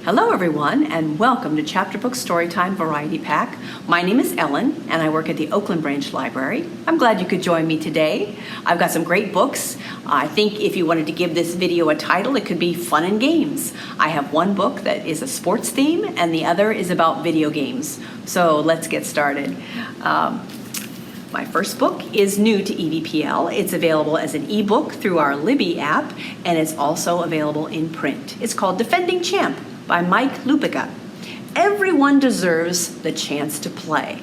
Hello everyone, and welcome to Chapter Book Storytime Variety Pack. My name is Ellen, and I work at the Oakland Branch Library. I'm glad you could join me today. I've got some great books. I think if you wanted to give this video a title, it could be Fun and Games. I have one book that is a sports theme, and the other is about video games. So let's get started. My first book is new to EVPL. It's available as an ebook through our Libby app, and it's also available in print. It's called Defending Champ by Mike Lupica. Everyone deserves the chance to play.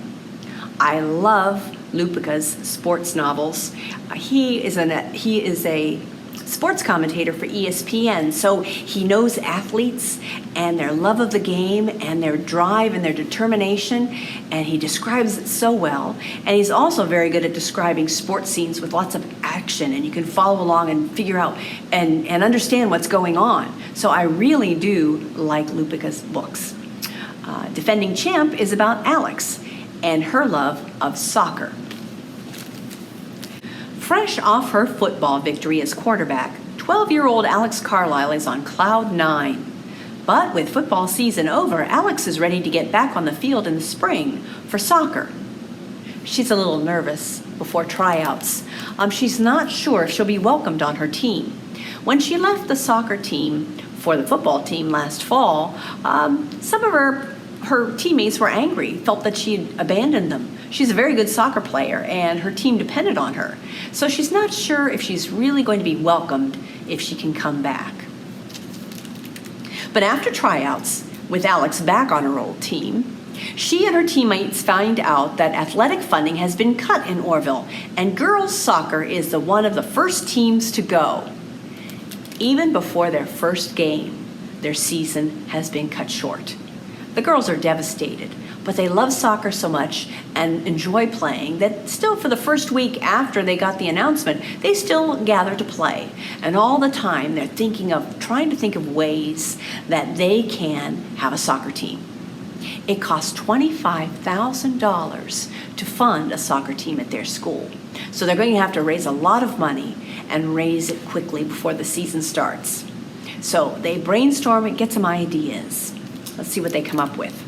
I love Lupica's sports novels. He is a sports commentator for ESPN, so he knows athletes and their love of the game and their drive and their determination, and he describes it so well. And he's also very good at describing sports scenes with lots of action, and you can follow along and figure out and understand what's going on. So I really do like Lupica's books. Defending Champ is about Alex and her love of soccer. Fresh off her football victory as quarterback, 12-year-old Alex Carlisle is on cloud 9. But with football season over, Alex is ready to get back on the field in the spring for soccer. She's a little nervous before tryouts. She's not sure if she'll be welcomed on her team. When she left the soccer team for the football team last fall, some of her teammates were angry, felt that she had abandoned them. She's a very good soccer player, and her team depended on her. So she's not sure if she's really going to be welcomed if she can come back. But after tryouts, with Alex back on her old team, she and her teammates find out that athletic funding has been cut in Orville, and girls soccer is one of the first teams to go. Even before their first game, their season has been cut short. The girls are devastated, but they love soccer so much and enjoy playing that still for the first week after they got the announcement, they still gather to play. And all the time they're trying to think of ways that they can have a soccer team. It costs $25,000 to fund a soccer team at their school. So they're going to have to raise a lot of money and raise it quickly before the season starts. So they brainstorm and get some ideas. Let's see what they come up with.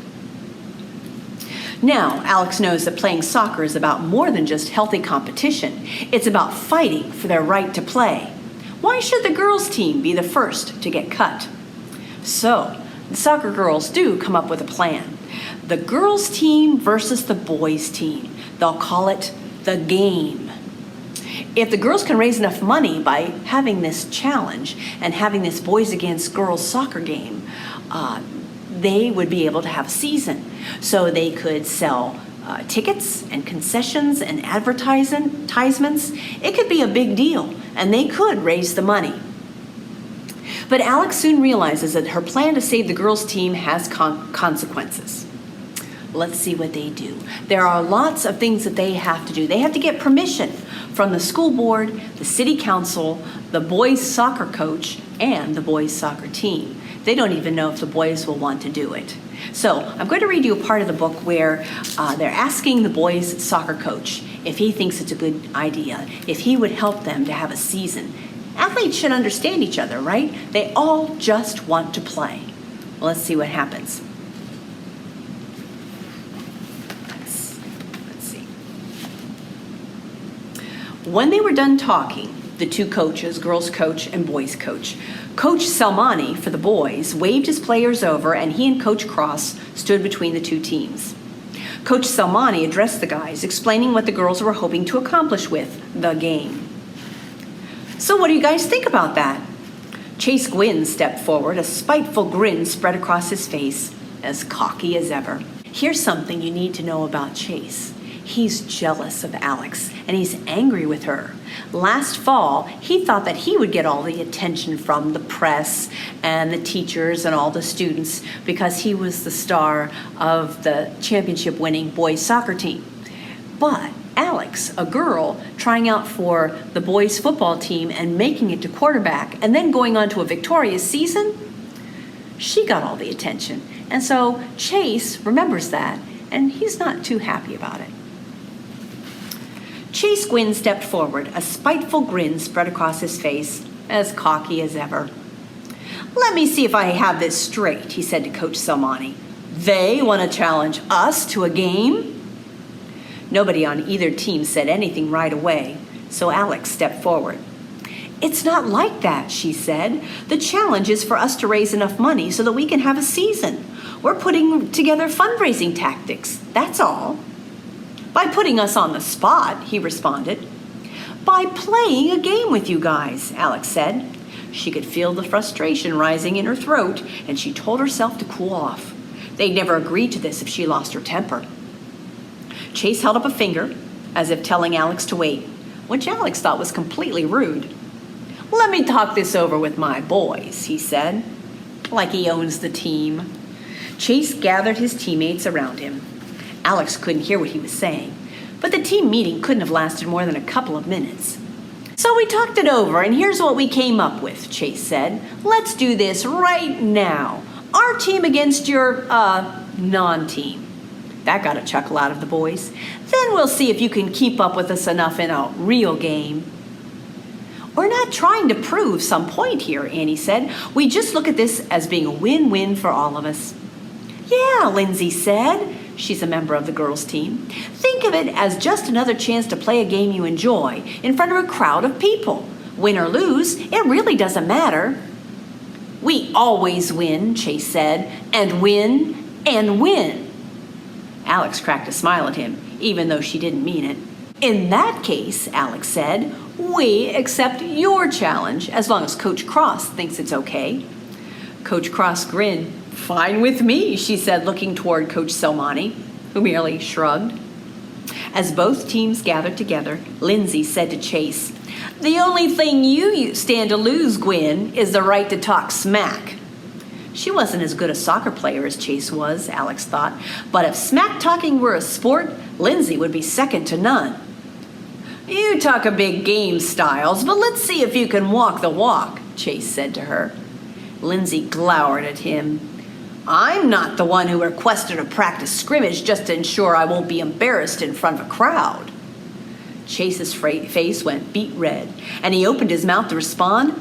Now, Alex knows that playing soccer is about more than just healthy competition. It's about fighting for their right to play. Why should the girls' team be the first to get cut? So, the soccer girls do come up with a plan. The girls' team versus the boys' team. They'll call it the game. If the girls can raise enough money by having this challenge and having this boys against girls soccer game, they would be able to have a season. So they could sell tickets and concessions and advertisements. It could be a big deal, and they could raise the money. But Alex soon realizes that her plan to save the girls' team has consequences. Let's see what they do. There are lots of things that they have to do. They have to get permission from the school board, the city council, the boys' soccer coach, and the boys' soccer team. They don't even know if the boys will want to do it. So I'm going to read you a part of the book where they're asking the boys' soccer coach if he thinks it's a good idea, if he would help them to have a season. Athletes should understand each other, right? They all just want to play. Well, let's see what happens. Let's see. When they were done talking, the two coaches, girls coach and boys coach, Coach Salmani for the boys waved his players over, and he and Coach Cross stood between the two teams. Coach Salmani addressed the guys, explaining what the girls were hoping to accomplish with the game. So what do you guys think about that? Chase Gwynn stepped forward, a spiteful grin spread across his face, as cocky as ever. Here's something you need to know about Chase. He's jealous of Alex, and he's angry with her. Last fall, he thought that he would get all the attention from the press and the teachers and all the students because he was the star of the championship-winning boys soccer team. But Alex, a girl trying out for the boys football team and making it to quarterback and then going on to a victorious season, she got all the attention. And so Chase remembers that, and he's not too happy about it. Chase Gwynn stepped forward, a spiteful grin spread across his face, as cocky as ever. Let me see if I have this straight, he said to Coach 𝐶𝑙𝑖𝑐𝑘. They want to challenge us to a game? Nobody on either team said anything right away, so Alex stepped forward. It's not like that, she said. The challenge is for us to raise enough money so that we can have a season. We're putting together fundraising tactics, that's all. By putting us on the spot, he responded. By playing a game with you guys, Alex said. She could feel the frustration rising in her throat, and she told herself to cool off. They'd never agreed to this if she lost her temper. Chase held up a finger, as if telling Alex to wait, which Alex thought was completely rude. Let me talk this over with my boys, he said, like he owns the team. Chase gathered his teammates around him. Alex couldn't hear what he was saying, but the team meeting couldn't have lasted more than a couple of minutes. So we talked it over, and here's what we came up with, Chase said. Let's do this right now. Our team against your, non-team. That got a chuckle out of the boys. Then we'll see if you can keep up with us enough in a real game. We're not trying to prove some point here, Annie said. We just look at this as being a win-win for all of us. Yeah, Lindsay said. She's a member of the girls' team. Think of it as just another chance to play a game you enjoy in front of a crowd of people. Win or lose, it really doesn't matter. We always win, Chase said, and win and win. Alex cracked a smile at him, even though she didn't mean it. In that case, Alex said, we accept your challenge as long as Coach Cross thinks it's okay. Coach Cross grinned. Fine with me, she said, looking toward Coach 𝐶𝑙𝑖𝑐𝑘, who merely shrugged. As both teams gathered together, Lindsay said to Chase, the only thing you stand to lose, Gwen, is the right to talk smack. She wasn't as good a soccer player as Chase was, Alex thought, but if smack talking were a sport, Lindsay would be second to none. You talk a big game, Styles, but let's see if you can walk the walk, Chase said to her. Lindsay glowered at him. I'm not the one who requested a practice scrimmage just to ensure I won't be embarrassed in front of a crowd. Chase's face went beet red, and he opened his mouth to respond,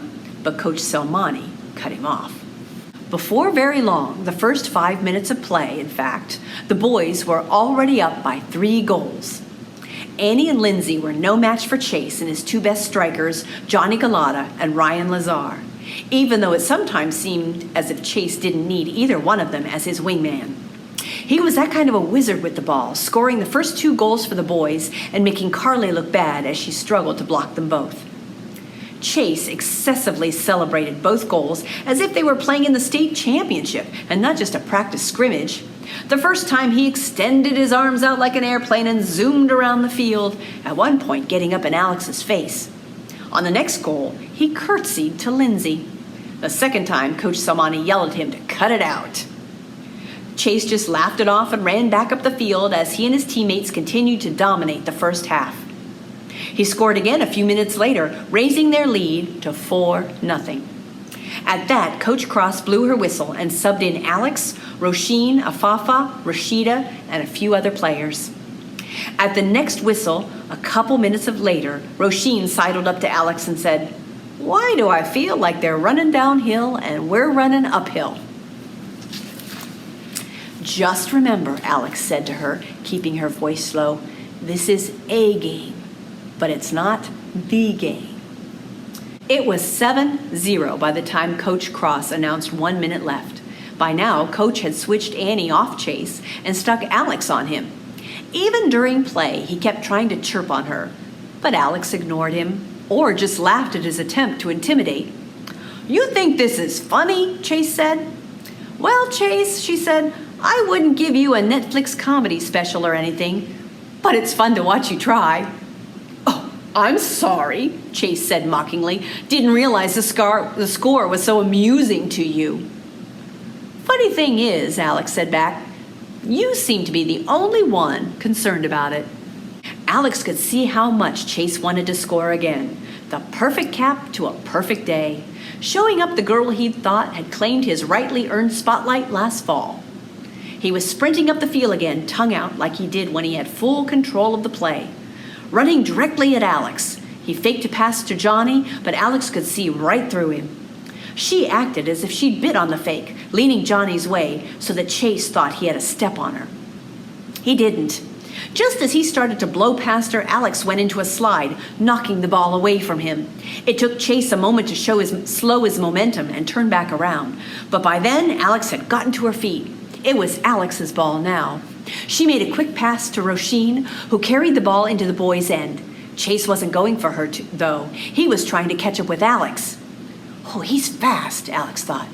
but Coach 𝐶𝑙𝑖𝑐𝑘 cut him off. Before very long, the first 5 minutes of play, in fact, the boys were already up by 3 goals. Annie and Lindsay were no match for Chase and his 2 best strikers, Johnny Galata and Ryan Lazar, even though it sometimes seemed as if Chase didn't need either one of them as his wingman. He was that kind of a wizard with the ball, scoring the first 2 goals for the boys and making Carly look bad as she struggled to block them both. Chase excessively celebrated both goals as if they were playing in the state championship and not just a practice scrimmage. The first time he extended his arms out like an airplane and zoomed around the field, at one point getting up in Alex's face. On the next goal, he curtsied to Lindsay. The second time, Coach 𝐶𝑙𝑖𝑐𝑘 yelled at him to cut it out. Chase just laughed it off and ran back up the field as he and his teammates continued to dominate the first half. He scored again a few minutes later, raising their lead to 4-0. At that, Coach Cross blew her whistle and subbed in Alex, Roisin, Afafa, Rashida, and a few other players. At the next whistle, a couple minutes later, Roisin sidled up to Alex and said, "Why do I feel like they're running downhill and we're running uphill?" "Just remember," Alex said to her, keeping her voice low, "this is a game, but it's not the game." It was 7-0 by the time Coach Cross announced 1 minute left. By now, Coach had switched Annie off Chase and stuck Alex on him. Even during play, he kept trying to chirp on her, but Alex ignored him or just laughed at his attempt to intimidate. "You think this is funny?" Chase said. "Well, Chase," she said, "I wouldn't give you a Netflix comedy special or anything, but it's fun to watch you try." "Oh, I'm sorry," Chase said mockingly. "Didn't realize the score was so amusing to you." "Funny thing is," Alex said back, "you seem to be the only one concerned about it." Alex could see how much Chase wanted to score again. The perfect cap to a perfect day, showing up the girl he thought had claimed his rightly earned spotlight last fall. He was sprinting up the field again, tongue out like he did when he had full control of the play. Running directly at Alex, he faked a pass to Johnny, but Alex could see right through him. She acted as if she'd bit on the fake, leaning Johnny's way so that Chase thought he had a step on her. He didn't. Just as he started to blow past her, Alex went into a slide, knocking the ball away from him. It took Chase a moment to slow his momentum and turn back around. But by then, Alex had gotten to her feet. It was Alex's ball now. She made a quick pass to Roisin, who carried the ball into the boys' end. Chase wasn't going for her, though. He was trying to catch up with Alex. Oh, he's fast, Alex thought.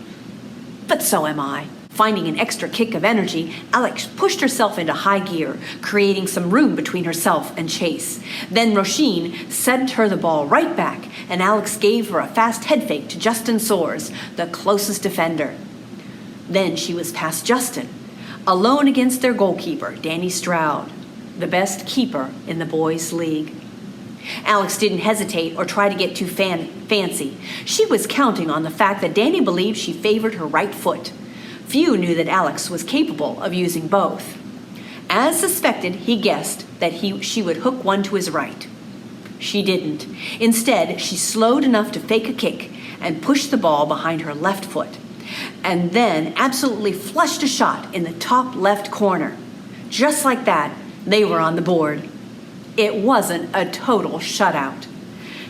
But so am I. Finding an extra kick of energy, Alex pushed herself into high gear, creating some room between herself and Chase. Then Roisin sent her the ball right back, and Alex gave her a fast head fake to Justin Soares, the closest defender. Then she was past Justin, alone against their goalkeeper, Danny Stroud, the best keeper in the boys' league. Alex didn't hesitate or try to get too fancy. She was counting on the fact that Danny believed she favored her right foot. Few knew that Alex was capable of using both. As suspected, he guessed that she would hook one to his right. She didn't. Instead, she slowed enough to fake a kick and pushed the ball behind her left foot, and then absolutely flushed a shot in the top left corner. Just like that, they were on the board. It wasn't a total shutout.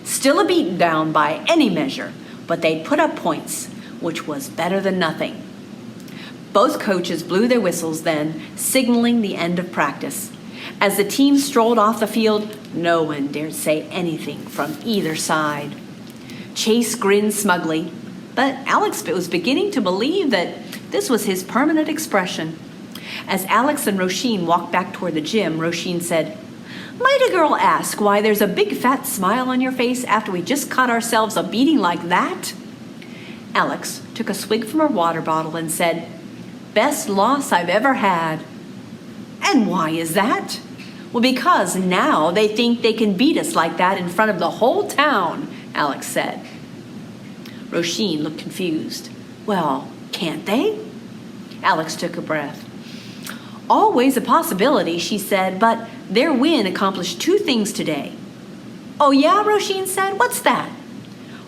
Still a beaten down by any measure, but they'd put up points, which was better than nothing. Both coaches blew their whistles then, signaling the end of practice. As the team strolled off the field, no one dared say anything from either side. Chase grinned smugly, but Alex was beginning to believe that this was his permanent expression. As Alex and Roisin walked back toward the gym, Roisin said, "Might a girl ask why there's a big fat smile on your face after we just caught ourselves a beating like that?" Alex took a swig from her water bottle and said, "Best loss I've ever had." "And why is that?" "Well, because now they think they can beat us like that in front of the whole town," Alex said. Roisin looked confused. "Well, can't they?" Alex took a breath. "Always a possibility," she said, "but their win accomplished two things today." "Oh yeah," Roisin said. "What's that?"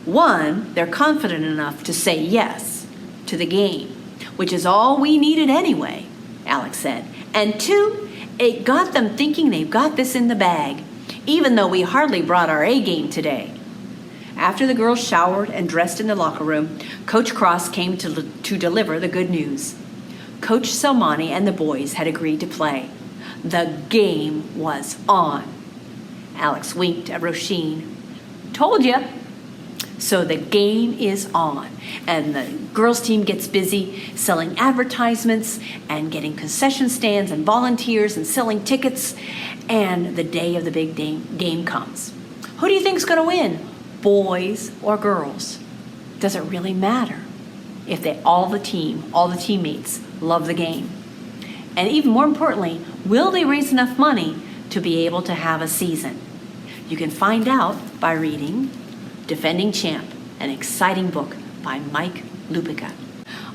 "One, they're confident enough to say yes to the game, which is all we needed anyway," Alex said. "And two, it got them thinking they've got this in the bag, even though we hardly brought our A game today." After the girls showered and dressed in the locker room, Coach Cross came to deliver the good news. Coach Selmani and the boys had agreed to play. The game was on. Alex winked at Roisin. "Told you." So the game is on, and the girls' team gets busy selling advertisements and getting concession stands and volunteers and selling tickets, and the day of the big game comes. Who do you think's going to win, boys or girls? Does it really matter if all the teammates love the game? And even more importantly, will they raise enough money to be able to have a season? You can find out by reading Defending Champ, an exciting book by Mike Lupica.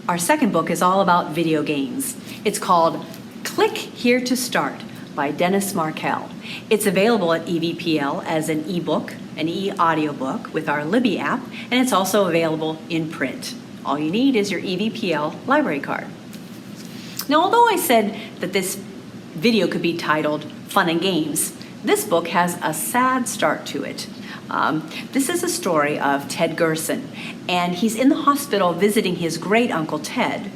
Our second book is all about video games. It's called Click Here to Start by Denis Markell. It's available at EVPL as an ebook, an e-audiobook with our Libby app, and it's also available in print. All you need is your EVPL library card. Now, although I said that this video could be titled Fun and Games, this book has a sad start to it. This is a story of Ted Gerson, and he's in the hospital visiting his great-uncle Ted.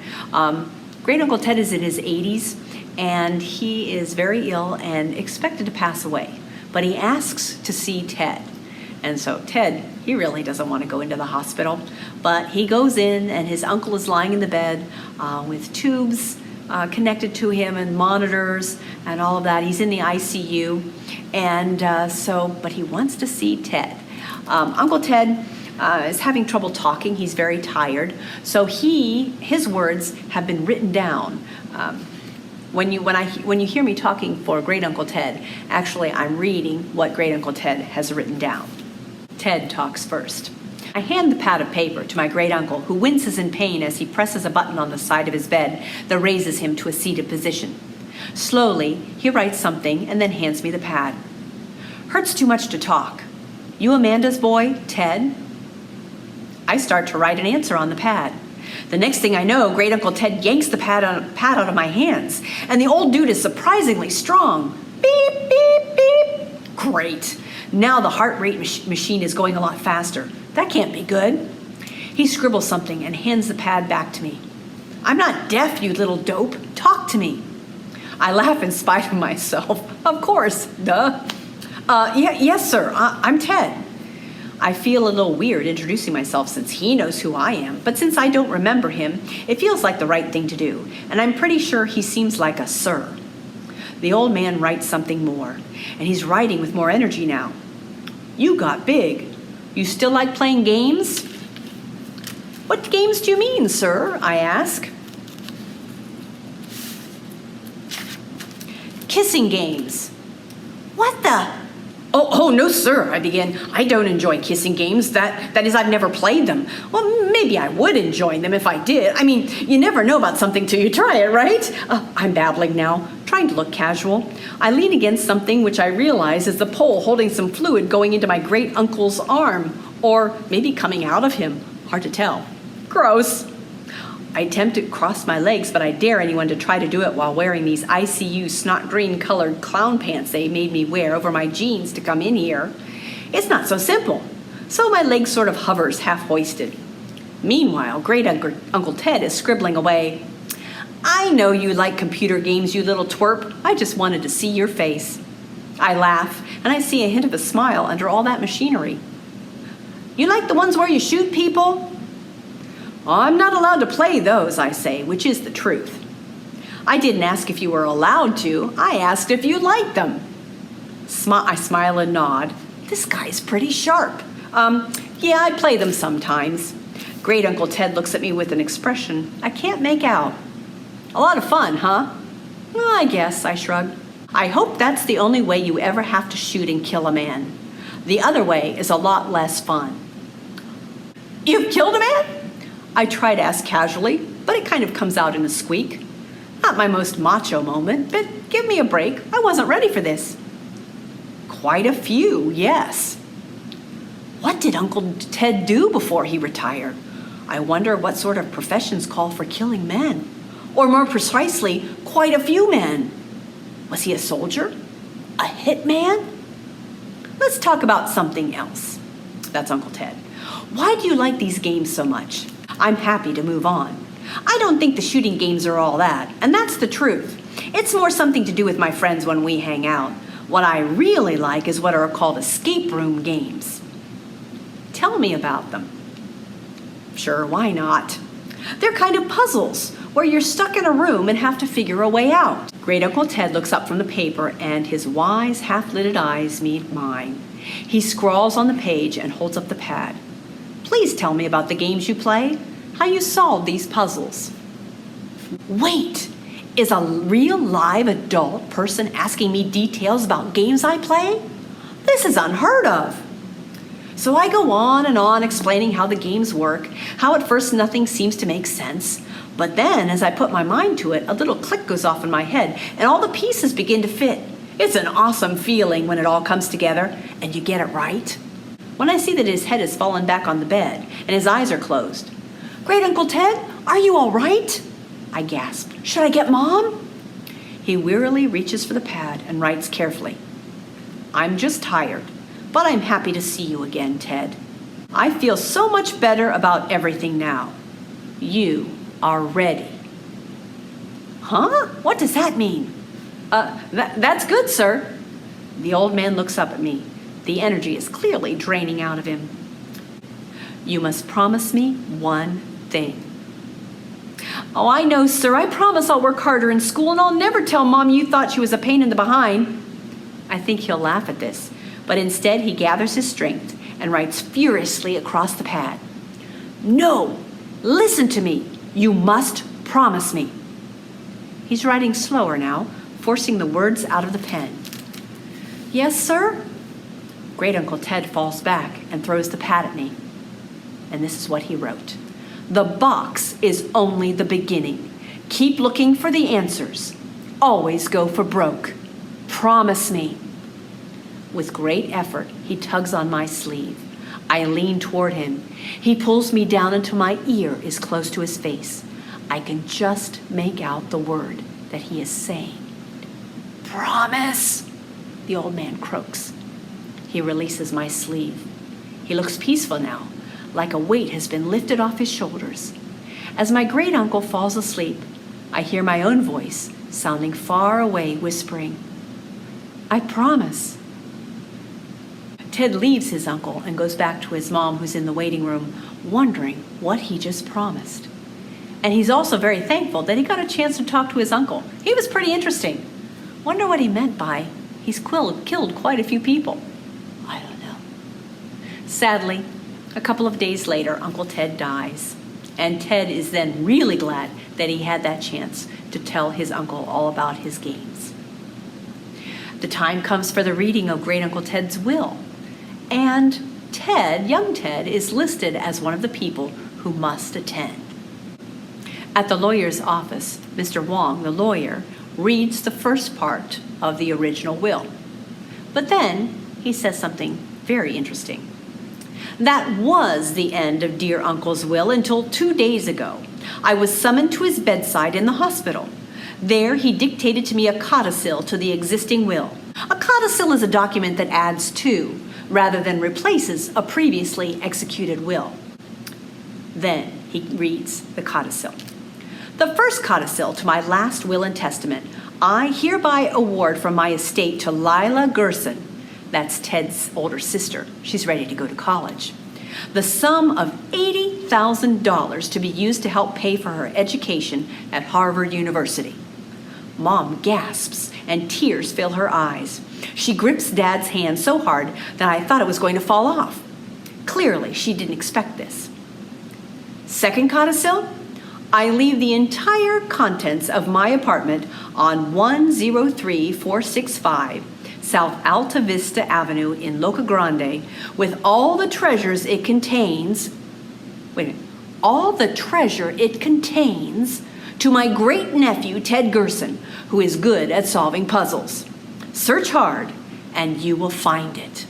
Great-uncle Ted is in his 80s, and he is very ill and expected to pass away. But he asks to see Ted. And so Ted, he really doesn't want to go into the hospital, but he goes in, and his uncle is lying in the bed with tubes connected to him and monitors and all of that. He's in the ICU, and but he wants to see Ted. Uncle Ted is having trouble talking. He's very tired, so his words have been written down. When you hear me talking for Great Uncle Ted, actually I'm reading what Great Uncle Ted has written down. Ted talks first. I hand the pad of paper to my great uncle, who winces in pain as he presses a button on the side of his bed that raises him to a seated position. Slowly, he writes something and then hands me the pad. "Hurts too much to talk. You Amanda's boy, Ted?" I start to write an answer on the pad. The next thing I know, Great Uncle Ted yanks the pad out of my hands, and the old dude is surprisingly strong. Beep, beep, beep. Great. Now the heart rate machine is going a lot faster. That can't be good. He scribbles something and hands the pad back to me. I'm not deaf, you little dope. Talk to me. I laugh in spite of myself. Of course, duh. Yes, sir, I'm Ted. I feel a little weird introducing myself since he knows who I am, but since I don't remember him, it feels like the right thing to do, and I'm pretty sure he seems like a sir. The old man writes something more, and he's writing with more energy now. You got big. You still like playing games? What games do you mean, sir? I ask. Kissing games. What the? Oh, no, sir, I begin. I don't enjoy kissing games. That is, I've never played them. Well, maybe I would enjoy them if I did. I mean, you never know about something till you try it, right? I'm babbling now, trying to look casual. I lean against something which I realize is the pole holding some fluid going into my great uncle's arm, or maybe coming out of him. Hard to tell. Gross. I attempt to cross my legs, but I dare anyone to try to do it while wearing these ICU snot green colored clown pants they made me wear over my jeans to come in here. It's not so simple. So my leg sort of hovers half hoisted. Meanwhile, Great Uncle Ted is scribbling away. I know you like computer games, you little twerp. I just wanted to see your face. I laugh, and I see a hint of a smile under all that machinery. You like the ones where you shoot people? I'm not allowed to play those, I say, which is the truth. I didn't ask if you were allowed to. I asked if you liked them. I smile and nod. This guy's pretty sharp. Yeah, I play them sometimes. Great Uncle Ted looks at me with an expression I can't make out. A lot of fun, huh? Well, I guess, I shrug. I hope that's the only way you ever have to shoot and kill a man. The other way is a lot less fun. You've killed a man? I try to ask casually, but it kind of comes out in a squeak. Not my most macho moment, but give me a break. I wasn't ready for this. Quite a few, yes. What did Uncle Ted do before he retired? I wonder what sort of professions call for killing men. Or more precisely, quite a few men. Was he a soldier? A hitman? Let's talk about something else. That's Uncle Ted. Why do you like these games so much? I'm happy to move on. I don't think the shooting games are all that, and that's the truth. It's more something to do with my friends when we hang out. What I really like is what are called escape room games. Tell me about them. Sure, why not? They're kind of puzzles, where you're stuck in a room and have to figure a way out. Great Uncle Ted looks up from the paper, and his wise, half-lidded eyes meet mine. He scrawls on the page and holds up the pad. Please tell me about the games you play, how you solve these puzzles. Wait, is a real live adult person asking me details about games I play? This is unheard of. So I go on and on explaining how the games work, how at first nothing seems to make sense, but then as I put my mind to it, a little click goes off in my head and all the pieces begin to fit. It's an awesome feeling when it all comes together and you get it right. When I see that his head has fallen back on the bed and his eyes are closed. Great Uncle Ted, are you all right? I gasp. Should I get Mom? He wearily reaches for the pad and writes carefully. I'm just tired, but I'm happy to see you again, Ted. I feel so much better about everything now. You are ready. Huh? What does that mean? That's good, sir. The old man looks up at me. The energy is clearly draining out of him. You must promise me one thing. Oh, I know, sir. I promise I'll work harder in school and I'll never tell Mom you thought she was a pain in the behind. I think he'll laugh at this, but instead he gathers his strength and writes furiously across the pad. No, listen to me. You must promise me. He's writing slower now, forcing the words out of the pen. Yes, sir? Great Uncle Ted falls back and throws the pad at me. And this is what he wrote. The box is only the beginning. Keep looking for the answers. Always go for broke. Promise me. With great effort, he tugs on my sleeve. I lean toward him. He pulls me down until my ear is close to his face. I can just make out the word that he is saying. "Promise," the old man croaks. He releases my sleeve. He looks peaceful now, like a weight has been lifted off his shoulders. As my great-uncle falls asleep, I hear my own voice sounding far away, whispering, "I promise." Ted leaves his uncle and goes back to his mom, who's in the waiting room, wondering what he just promised. And he's also very thankful that he got a chance to talk to his uncle. He was pretty interesting. Wonder what he meant by, he's killed quite a few people. I don't know. Sadly, a couple of days later, Uncle Ted dies. And Ted is then really glad that he had that chance to tell his uncle all about his games. The time comes for the reading of Great Uncle Ted's will. And Ted, young Ted, is listed as one of the people who must attend. At the lawyer's office, Mr. Wong, the lawyer, reads the first part of the original will. But then he says something very interesting. "That was the end of dear Uncle's will until 2 days ago. I was summoned to his bedside in the hospital. There he dictated to me a codicil to the existing will. A codicil is a document that adds to, rather than replaces, a previously executed will." Then he reads the codicil. "The first codicil to my last will and testament, I hereby award from my estate to Lila Gerson," that's Ted's older sister, she's ready to go to college, "the sum of $80,000 to be used to help pay for her education at Harvard University." Mom gasps and tears fill her eyes. She grips Dad's hand so hard that I thought it was going to fall off. Clearly, she didn't expect this. Second codicil, I leave the entire contents of my apartment on 103465 South Alta Vista Avenue in Loca Grande with all the treasures it contains, all the treasure it contains to my great-nephew Ted Gerson, who is good at solving puzzles. Search hard and you will find it.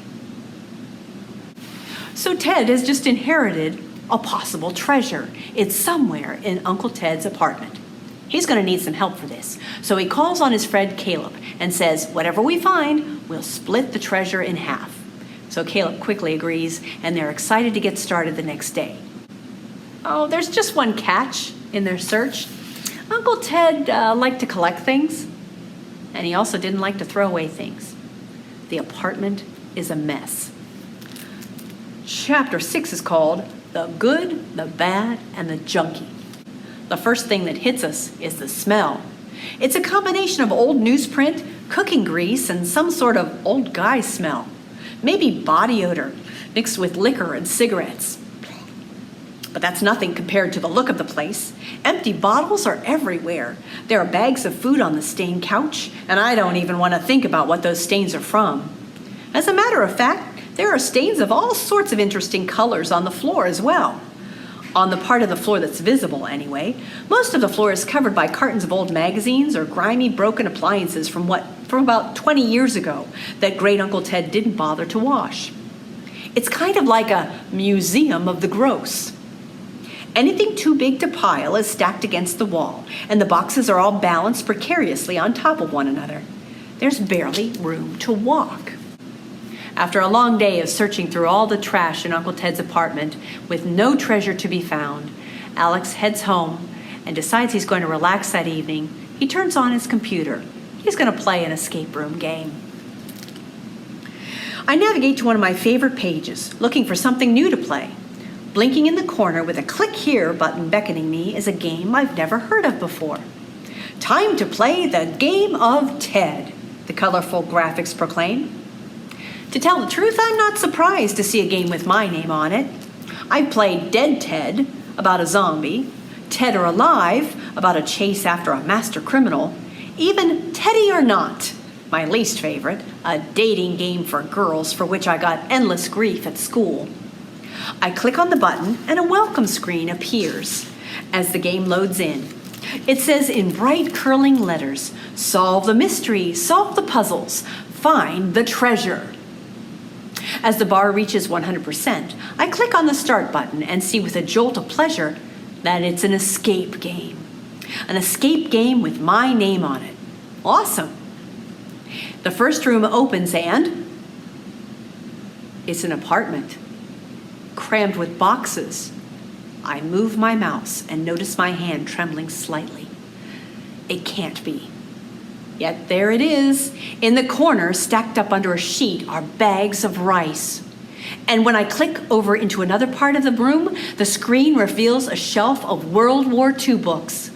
So Ted has just inherited a possible treasure. It's somewhere in Uncle Ted's apartment. He's going to need some help for this. So he calls on his friend Caleb and says, whatever we find, we'll split the treasure in half. So Caleb quickly agrees, and they're excited to get started the next day. Oh, there's just one catch in their search. Uncle Ted liked to collect things, and he also didn't like to throw away things. The apartment is a mess. Chapter 6 is called The Good, the Bad, and the Junky. The first thing that hits us is the smell. It's a combination of old newsprint, cooking grease, and some sort of old guy smell. Maybe body odor mixed with liquor and cigarettes. But that's nothing compared to the look of the place. Empty bottles are everywhere. There are bags of food on the stained couch, and I don't even want to think about what those stains are from. As a matter of fact, there are stains of all sorts of interesting colors on the floor as well. On the part of the floor that's visible, anyway. Most of the floor is covered by cartons of old magazines or grimy, broken appliances from about 20 years ago that Great Uncle Ted didn't bother to wash. It's kind of like a museum of the gross. Anything too big to pile is stacked against the wall, and the boxes are all balanced precariously on top of one another. There's barely room to walk. After a long day of searching through all the trash in Uncle Ted's apartment with no treasure to be found, Alex heads home and decides he's going to relax that evening. He turns on his computer. He's going to play an escape room game. I navigate to one of my favorite pages, looking for something new to play. Blinking in the corner with a click here button beckoning me is a game I've never heard of before. Time to play the game of Ted, the colorful graphics proclaim. To tell the truth, I'm not surprised to see a game with my name on it. I've played Dead Ted, about a zombie, Ted or Alive, about a chase after a master criminal, even Teddy or Not, my least favorite, a dating game for girls for which I got endless grief at school. I click on the button and a welcome screen appears as the game loads in. It says in bright curling letters, solve the mystery, solve the puzzles, find the treasure. As the bar reaches 100%, I click on the start button and see with a jolt of pleasure that it's an escape game. An escape game with my name on it. Awesome. The first room opens and it's an apartment, crammed with boxes. I move my mouse and notice my hand trembling slightly. It can't be. Yet there it is. In the corner, stacked up under a sheet, are bags of rice. And when I click over into another part of the room, the screen reveals a shelf of World War II books.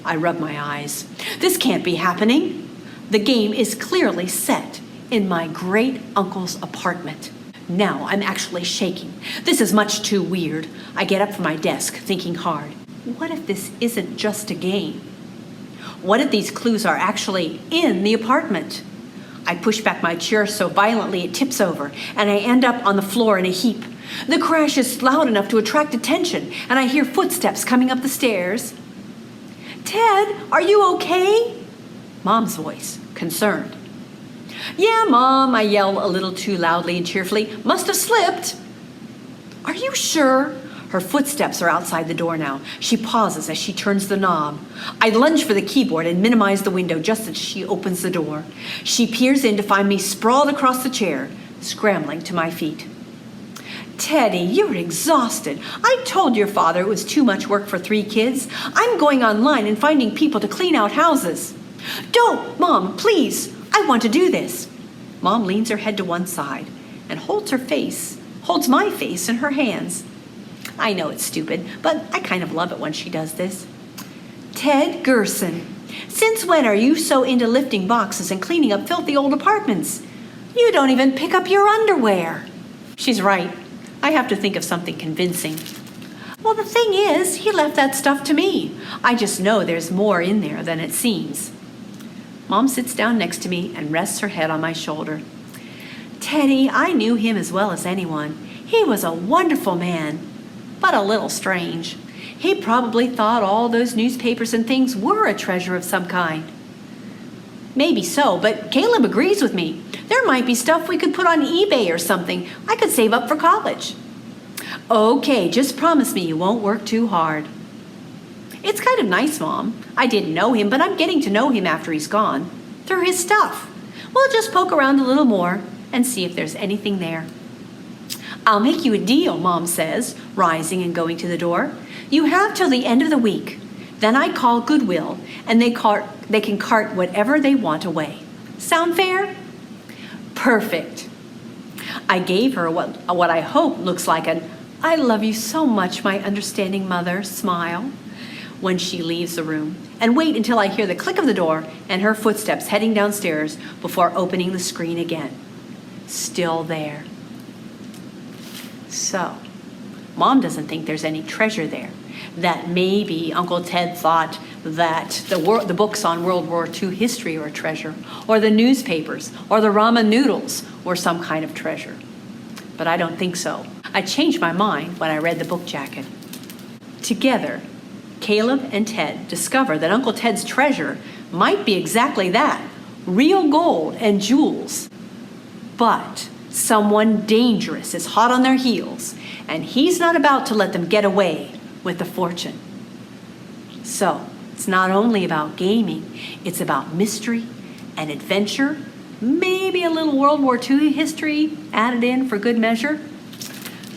I rub my eyes. This can't be happening. The game is clearly set in my great uncle's apartment. Now I'm actually shaking. This is much too weird. I get up from my desk, thinking hard. What if this isn't just a game? What if these clues are actually in the apartment? I push back my chair so violently it tips over, and I end up on the floor in a heap. The crash is loud enough to attract attention, and I hear footsteps coming up the stairs. "Ted, are you okay?" Mom's voice, concerned. "Yeah, Mom," I yell a little too loudly and cheerfully. "Must have slipped." "Are you sure?" Her footsteps are outside the door now. She pauses as she turns the knob. I lunge for the keyboard and minimize the window just as she opens the door. She peers in to find me sprawled across the chair, scrambling to my feet. "Teddy, you're exhausted. I told your father it was too much work for 3 kids. I'm going online and finding people to clean out houses." "Don't, Mom, please. I want to do this." Mom leans her head to one side and holds my face in her hands. I know it's stupid, but I kind of love it when she does this. "Ted Gerson, since when are you so into lifting boxes and cleaning up filthy old apartments? You don't even pick up your underwear." She's right. I have to think of something convincing. "Well, the thing is, he left that stuff to me. I just know there's more in there than it seems." Mom sits down next to me and rests her head on my shoulder. "Teddy, I knew him as well as anyone. He was a wonderful man, but a little strange. He probably thought all those newspapers and things were a treasure of some kind." "Maybe so, but Caleb agrees with me. There might be stuff we could put on eBay or something. I could save up for college." "Okay, just promise me you won't work too hard." "It's kind of nice, Mom. I didn't know him, but I'm getting to know him after he's gone. Through his stuff. We'll just poke around a little more and see if there's anything there." "I'll make you a deal," Mom says, rising and going to the door. "You have till the end of the week. Then I call Goodwill, and they can cart whatever they want away. Sound fair?" "Perfect." I gave her what I hope looks like an "I love you so much, my understanding mother" smile when she leaves the room, and wait until I hear the click of the door and her footsteps heading downstairs before opening the screen again. Still there. So, Mom doesn't think there's any treasure there. That maybe Uncle Ted thought that the books on World War II history were a treasure, or the newspapers, or the ramen noodles were some kind of treasure. But I don't think so. I changed my mind when I read the book jacket. Together, Caleb and Ted discover that Uncle Ted's treasure might be exactly that, real gold and jewels. But someone dangerous is hot on their heels, and he's not about to let them get away with the fortune. So, it's not only about gaming, it's about mystery and adventure, maybe a little World War II history added in for good measure.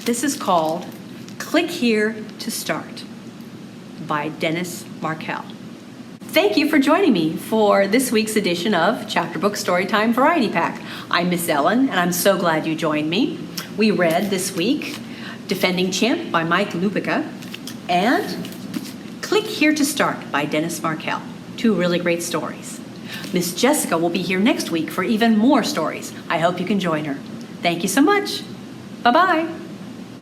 This is called Click Here to Start by Denis Markell. Thank you for joining me for this week's edition of Chapter Book Storytime Variety Pack. I'm Miss Ellen, and I'm so glad you joined me. We read this week Defending Champ by Mike Lupica and Click Here to Start by Denis Markell. 2 really great stories. Miss Jessica will be here next week for even more stories. I hope you can join her. Thank you so much. Bye-bye.